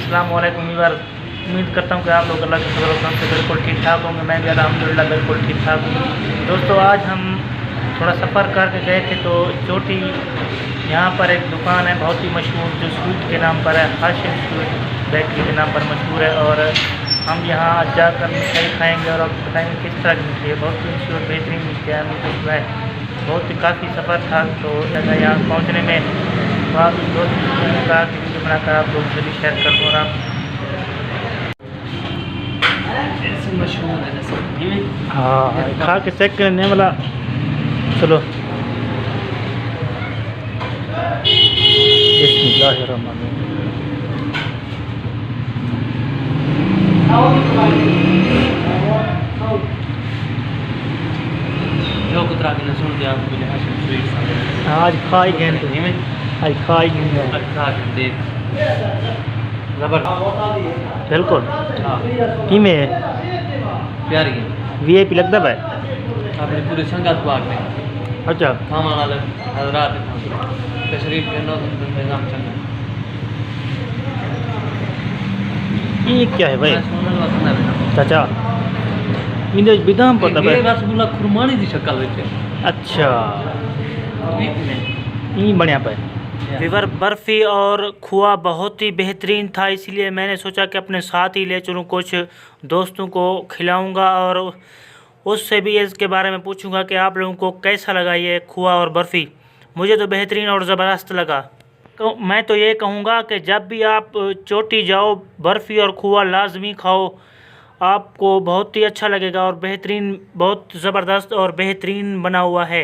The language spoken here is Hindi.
अस्सलाम वालेकुम व्यूअर। उम्मीद करता हूँ कि आप लोग अल्लाह के फजल और करम से बिल्कुल ठीक ठाक होंगे। मैं भी अल्हम्दुलिल्लाह बिल्कुल ठीक ठाक हूँ। दोस्तों, आज हम थोड़ा सफ़र करके गए थे तो चोटी यहाँ पर एक दुकान है बहुत ही मशहूर जो स्वीट के नाम पर है, हाशिम स्वीट बेकरी के नाम पर मशहूर है। और हम यहाँ जाकर मिठाई खाएँगे और आपको बताएँगे किस तरह की मिठाई है। बहुत ही मशहूर बेहतरीन मिठाई है। बहुत ही काफ़ी सफ़र था तो जगह यहाँ पहुँचने में आप दोस्तों ने कहा कि वीडियो बनाकर आप लोग जल्दी शेयर कर दो। और आप मशहूर है हाँ खा के चेक करने वाला। चलो जो कुतरा के सुन दिया आपको मिले हाशिम स्वीट्स आज खा ही गए तो आज खा ही गए अच्छा देख जबर बिल्कुल हाँ की में प्यारी है VIP लगता है आपने पूरे संगत बाग में अच्छा खामा वाला हजरात तशरीफ के नो इंतजाम चंगा ये क्या है भाई सोनल वसना है चाचा इन्हें बिदाम पता ये है। रसगुल्ला खुरमानी दी शक्ल विच अच्छा ये बढ़िया पे विवर बर्फ़ी और खोआ बहुत ही बेहतरीन था, इसलिए मैंने सोचा कि अपने साथ ही ले चलूँ, कुछ दोस्तों को खिलाऊंगा और उससे भी इसके बारे में पूछूंगा कि आप लोगों को कैसा लगा ये खोआ और बर्फ़ी। मुझे तो बेहतरीन और ज़बरदस्त लगा। तो मैं तो ये कहूँगा कि जब भी आप चोटी जाओ बर्फ़ी और खोआ लाजमी खाओ, आपको बहुत ही अच्छा लगेगा और बेहतरीन बहुत ज़बरदस्त और बेहतरीन बना हुआ है।